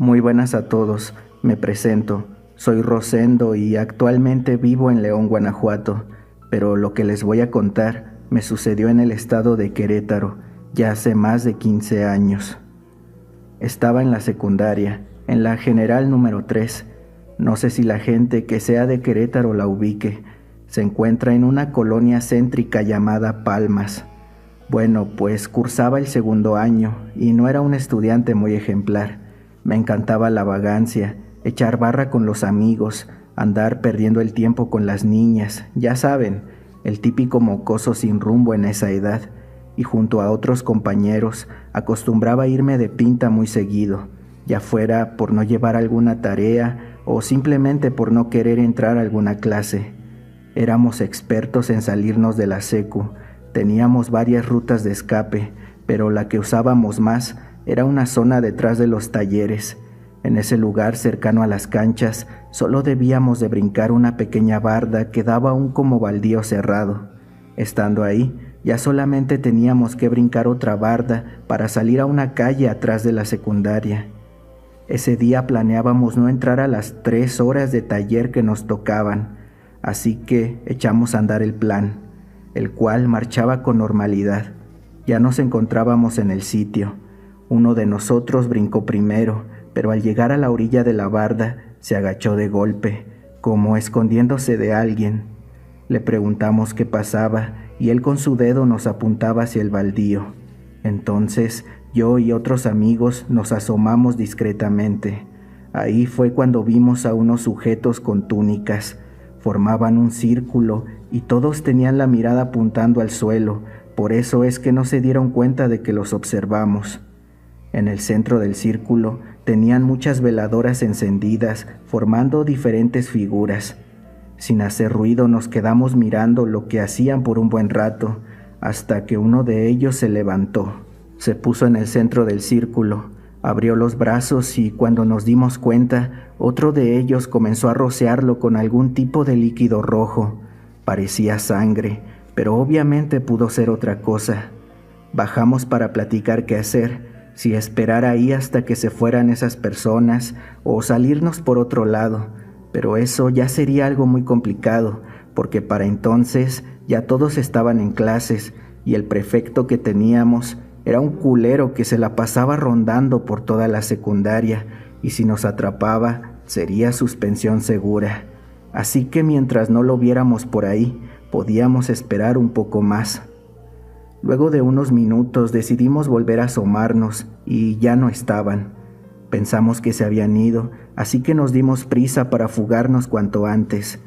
Muy buenas a todos, me presento. Soy Rosendo y actualmente vivo en León, Guanajuato, pero lo que les voy a contar me sucedió en el estado de Querétaro, ya hace más de 15 años. Estaba en la secundaria, en la general número 3. No sé si la gente que sea de Querétaro la ubique. Se encuentra en una colonia céntrica llamada Palmas. Bueno, pues cursaba el segundo año y no era un estudiante muy ejemplar. Me encantaba la vagancia, echar barra con los amigos, andar perdiendo el tiempo con las niñas, ya saben, el típico mocoso sin rumbo en esa edad, y junto a otros compañeros acostumbraba irme de pinta muy seguido, ya fuera por no llevar alguna tarea o simplemente por no querer entrar a alguna clase. Éramos expertos en salirnos de la secu, teníamos varias rutas de escape, pero la que usábamos más era una zona detrás de los talleres. En ese lugar cercano a las canchas solo debíamos de brincar una pequeña barda que daba un como baldío cerrado. Estando ahí, ya solamente teníamos que brincar otra barda para salir a una calle atrás de la secundaria. Ese día planeábamos no entrar a las 3 horas de taller que nos tocaban, así que echamos a andar el plan, el cual marchaba con normalidad. Ya nos encontrábamos en el sitio. Uno de nosotros brincó primero, pero al llegar a la orilla de la barda se agachó de golpe, como escondiéndose de alguien. Le preguntamos qué pasaba y él con su dedo nos apuntaba hacia el baldío. Entonces yo y otros amigos nos asomamos discretamente. Ahí fue cuando vimos a unos sujetos con túnicas. Formaban un círculo y todos tenían la mirada apuntando al suelo, por eso es que no se dieron cuenta de que los observamos. En el centro del círculo tenían muchas veladoras encendidas, formando diferentes figuras. Sin hacer ruido nos quedamos mirando lo que hacían por un buen rato, hasta que uno de ellos se levantó. Se puso en el centro del círculo, abrió los brazos y cuando nos dimos cuenta, otro de ellos comenzó a rociarlo con algún tipo de líquido rojo. Parecía sangre, pero obviamente pudo ser otra cosa. Bajamos para platicar qué hacer, si esperar ahí hasta que se fueran esas personas o salirnos por otro lado, pero eso ya sería algo muy complicado, porque para entonces ya todos estaban en clases y el prefecto que teníamos era un culero que se la pasaba rondando por toda la secundaria y si nos atrapaba sería suspensión segura. Así que mientras no lo viéramos por ahí, podíamos esperar un poco más. Luego de unos minutos decidimos volver a asomarnos y ya no estaban. Pensamos que se habían ido, así que nos dimos prisa para fugarnos cuanto antes.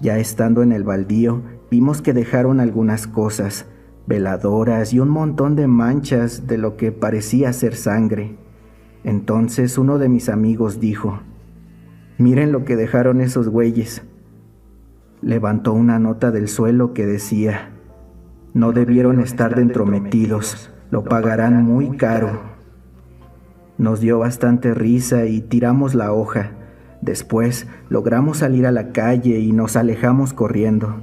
Ya estando en el baldío, vimos que dejaron algunas cosas, veladoras y un montón de manchas de lo que parecía ser sangre. Entonces uno de mis amigos dijo: «Miren lo que dejaron esos güeyes». Levantó una nota del suelo que decía: «No debieron estar de entrometidos, lo pagarán muy caro». Nos dio bastante risa y tiramos la hoja. Después logramos salir a la calle y nos alejamos corriendo.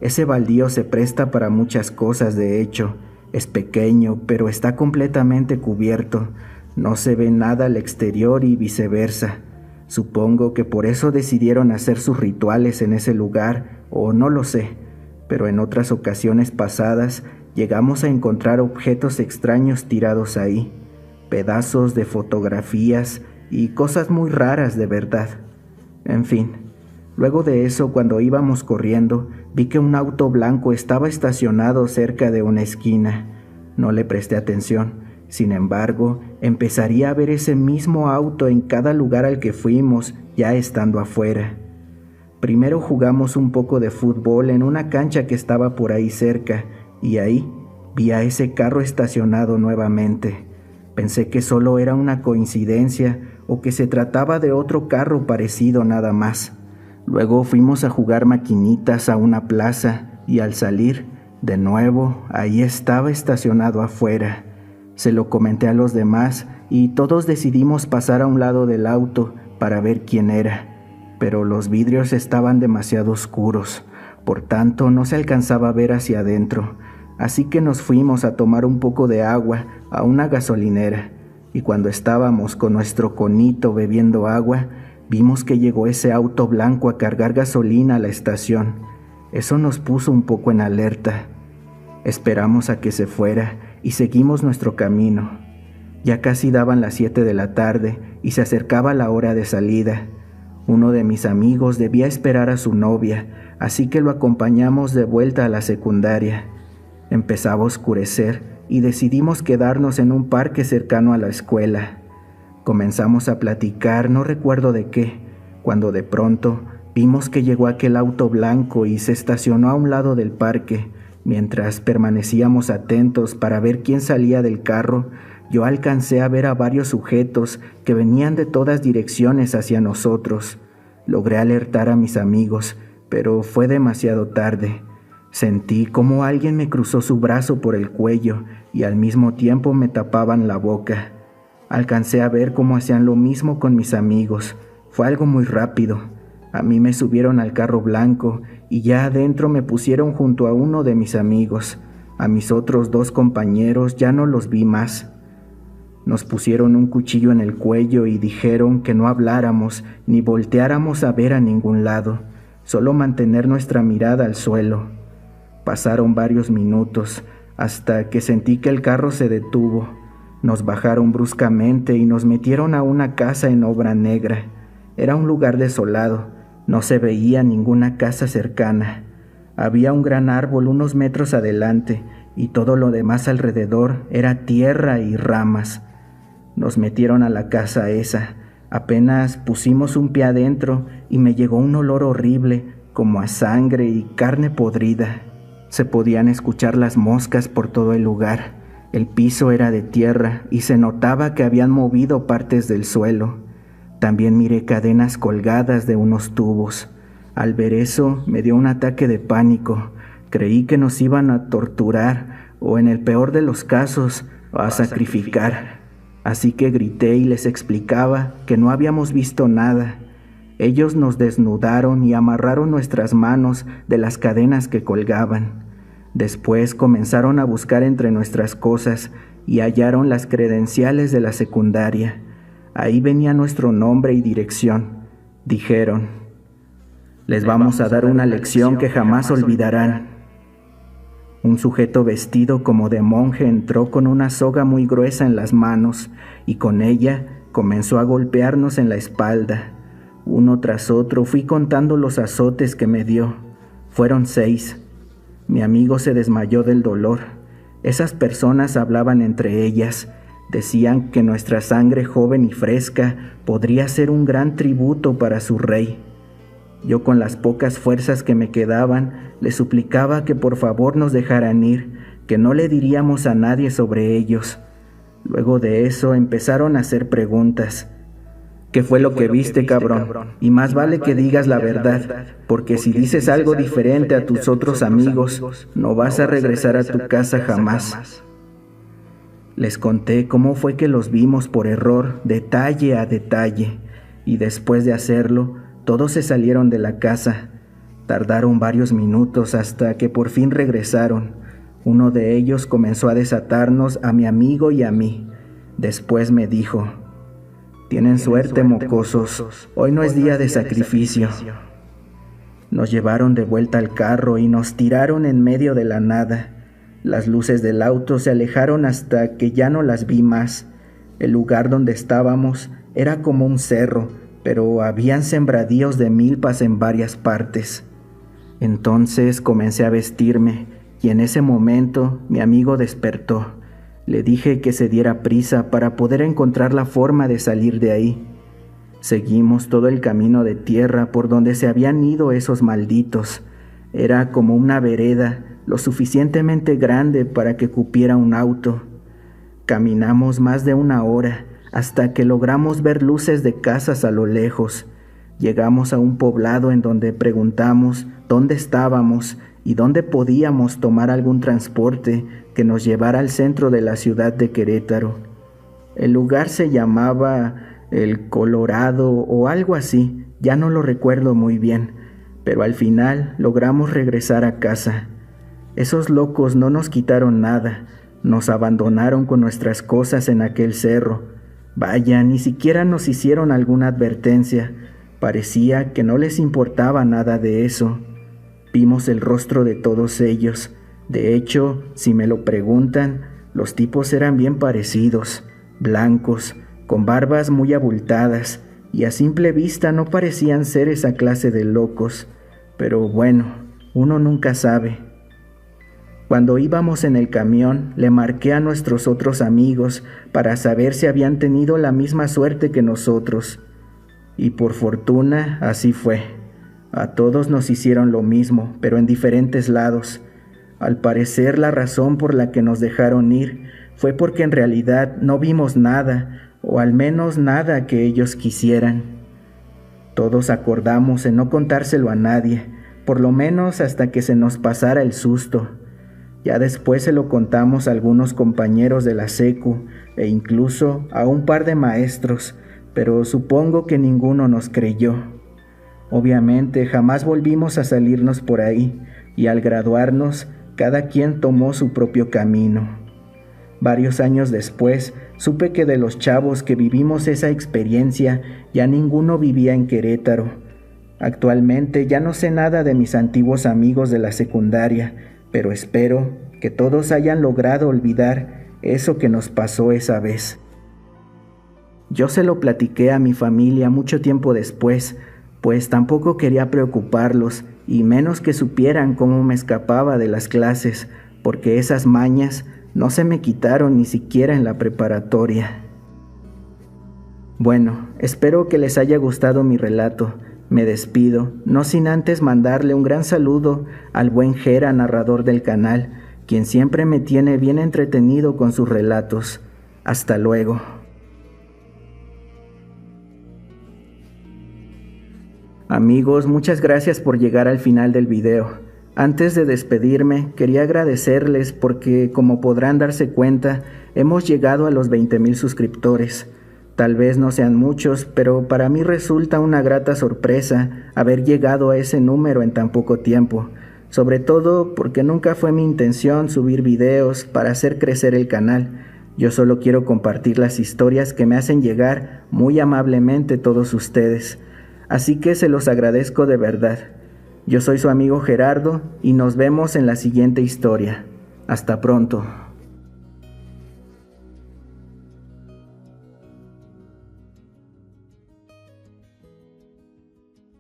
Ese baldío se presta para muchas cosas, de hecho. Es pequeño, pero está completamente cubierto. No se ve nada al exterior y viceversa. Supongo que por eso decidieron hacer sus rituales en ese lugar, o no lo sé. Pero en otras ocasiones pasadas llegamos a encontrar objetos extraños tirados ahí, pedazos de fotografías y cosas muy raras de verdad. En fin, luego de eso, cuando íbamos corriendo, vi que un auto blanco estaba estacionado cerca de una esquina. No le presté atención, sin embargo, empezaría a ver ese mismo auto en cada lugar al que fuimos, ya estando afuera. Primero jugamos un poco de fútbol en una cancha que estaba por ahí cerca, y ahí vi a ese carro estacionado nuevamente. Pensé que solo era una coincidencia o que se trataba de otro carro parecido nada más. Luego fuimos a jugar maquinitas a una plaza y al salir, de nuevo, ahí estaba estacionado afuera. Se lo comenté a los demás y todos decidimos pasar a un lado del auto para ver quién era. Pero los vidrios estaban demasiado oscuros, por tanto no se alcanzaba a ver hacia adentro, así que nos fuimos a tomar un poco de agua a una gasolinera, y cuando estábamos con nuestro conito bebiendo agua, vimos que llegó ese auto blanco a cargar gasolina a la estación. Eso nos puso un poco en alerta. Esperamos a que se fuera y seguimos nuestro camino. Ya casi daban las 7 de la tarde y se acercaba la hora de salida. Uno de mis amigos debía esperar a su novia, así que lo acompañamos de vuelta a la secundaria. Empezaba a oscurecer y decidimos quedarnos en un parque cercano a la escuela. Comenzamos a platicar, no recuerdo de qué, cuando de pronto vimos que llegó aquel auto blanco y se estacionó a un lado del parque. Mientras permanecíamos atentos para ver quién salía del carro, yo alcancé a ver a varios sujetos que venían de todas direcciones hacia nosotros. Logré alertar a mis amigos, pero fue demasiado tarde. Sentí como alguien me cruzó su brazo por el cuello y al mismo tiempo me tapaban la boca. Alcancé a ver cómo hacían lo mismo con mis amigos. Fue algo muy rápido. A mí me subieron al carro blanco y ya adentro me pusieron junto a uno de mis amigos. A mis otros 2 compañeros ya no los vi más. Nos pusieron un cuchillo en el cuello y dijeron que no habláramos ni volteáramos a ver a ningún lado, solo mantener nuestra mirada al suelo. Pasaron varios minutos hasta que sentí que el carro se detuvo. Nos bajaron bruscamente y nos metieron a una casa en obra negra. Era un lugar desolado, no se veía ninguna casa cercana. Había un gran árbol unos metros adelante y todo lo demás alrededor era tierra y ramas. Nos metieron a la casa esa. Apenas pusimos un pie adentro y me llegó un olor horrible, como a sangre y carne podrida. Se podían escuchar las moscas por todo el lugar. El piso era de tierra y se notaba que habían movido partes del suelo. También miré cadenas colgadas de unos tubos. Al ver eso, me dio un ataque de pánico. Creí que nos iban a torturar o, en el peor de los casos, a sacrificar. Así que grité y les explicaba que no habíamos visto nada. Ellos nos desnudaron y amarraron nuestras manos de las cadenas que colgaban. Después comenzaron a buscar entre nuestras cosas y hallaron las credenciales de la secundaria. Ahí venía nuestro nombre y dirección. Dijeron: les vamos a dar una lección que jamás olvidarán. Un sujeto vestido como de monje entró con una soga muy gruesa en las manos y con ella comenzó a golpearnos en la espalda. Uno tras otro fui contando los azotes que me dio. Fueron 6. Mi amigo se desmayó del dolor. Esas personas hablaban entre ellas. Decían que nuestra sangre joven y fresca podría ser un gran tributo para su rey. Yo, con las pocas fuerzas que me quedaban, le suplicaba que por favor nos dejaran ir, que no le diríamos a nadie sobre ellos. Luego de eso empezaron a hacer preguntas. ¿Qué fue lo que viste, cabrón? Y más vale que digas la verdad, porque si dices algo diferente a tus otros amigos, no vas a regresar a tu casa jamás. Les conté cómo fue que los vimos por error, detalle a detalle, y después de hacerlo, todos se salieron de la casa. Tardaron varios minutos hasta que por fin regresaron. Uno de ellos comenzó a desatarnos a mi amigo y a mí. Después me dijo: tienen suerte, mocosos, hoy no es día de sacrificio. Nos llevaron de vuelta al carro y nos tiraron en medio de la nada. Las luces del auto se alejaron hasta que ya no las vi más. El lugar donde estábamos era como un cerro, pero habían sembradíos de milpas en varias partes. Entonces comencé a vestirme y en ese momento mi amigo despertó. Le dije que se diera prisa para poder encontrar la forma de salir de ahí. Seguimos todo el camino de tierra por donde se habían ido esos malditos. Era como una vereda lo suficientemente grande para que cupiera un auto. Caminamos más de 1 hora hasta que logramos ver luces de casas a lo lejos. Llegamos a un poblado en donde preguntamos dónde estábamos y dónde podíamos tomar algún transporte que nos llevara al centro de la ciudad de Querétaro. El lugar se llamaba El Colorado o algo así, ya no lo recuerdo muy bien, pero al final logramos regresar a casa. Esos locos no nos quitaron nada, nos abandonaron con nuestras cosas en aquel cerro. Vaya, ni siquiera nos hicieron alguna advertencia. Parecía que no les importaba nada de eso. Vimos el rostro de todos ellos. De hecho, si me lo preguntan, los tipos eran bien parecidos, blancos, con barbas muy abultadas, y a simple vista no parecían ser esa clase de locos. Pero bueno, uno nunca sabe. Cuando íbamos en el camión, le marqué a nuestros otros amigos para saber si habían tenido la misma suerte que nosotros. Y por fortuna, así fue. A todos nos hicieron lo mismo, pero en diferentes lados. Al parecer, la razón por la que nos dejaron ir fue porque en realidad no vimos nada, o al menos nada que ellos quisieran. Todos acordamos en no contárselo a nadie, por lo menos hasta que se nos pasara el susto. Ya después se lo contamos a algunos compañeros de la secu e incluso a un par de maestros, pero supongo que ninguno nos creyó. Obviamente jamás volvimos a salirnos por ahí y al graduarnos cada quien tomó su propio camino. Varios años después supe que de los chavos que vivimos esa experiencia ya ninguno vivía en Querétaro. Actualmente ya no sé nada de mis antiguos amigos de la secundaria, pero espero que todos hayan logrado olvidar eso que nos pasó esa vez. Yo se lo platiqué a mi familia mucho tiempo después, pues tampoco quería preocuparlos, y menos que supieran cómo me escapaba de las clases, porque esas mañas no se me quitaron ni siquiera en la preparatoria. Bueno, espero que les haya gustado mi relato. Me despido, no sin antes mandarle un gran saludo al buen Jera, narrador del canal, quien siempre me tiene bien entretenido con sus relatos. Hasta luego. Amigos, muchas gracias por llegar al final del video. Antes de despedirme, quería agradecerles porque, como podrán darse cuenta, hemos llegado a los 20,000 suscriptores. Tal vez no sean muchos, pero para mí resulta una grata sorpresa haber llegado a ese número en tan poco tiempo, sobre todo porque nunca fue mi intención subir videos para hacer crecer el canal. Yo solo quiero compartir las historias que me hacen llegar muy amablemente todos ustedes, así que se los agradezco de verdad. Yo soy su amigo Gerardo y nos vemos en la siguiente historia. Hasta pronto.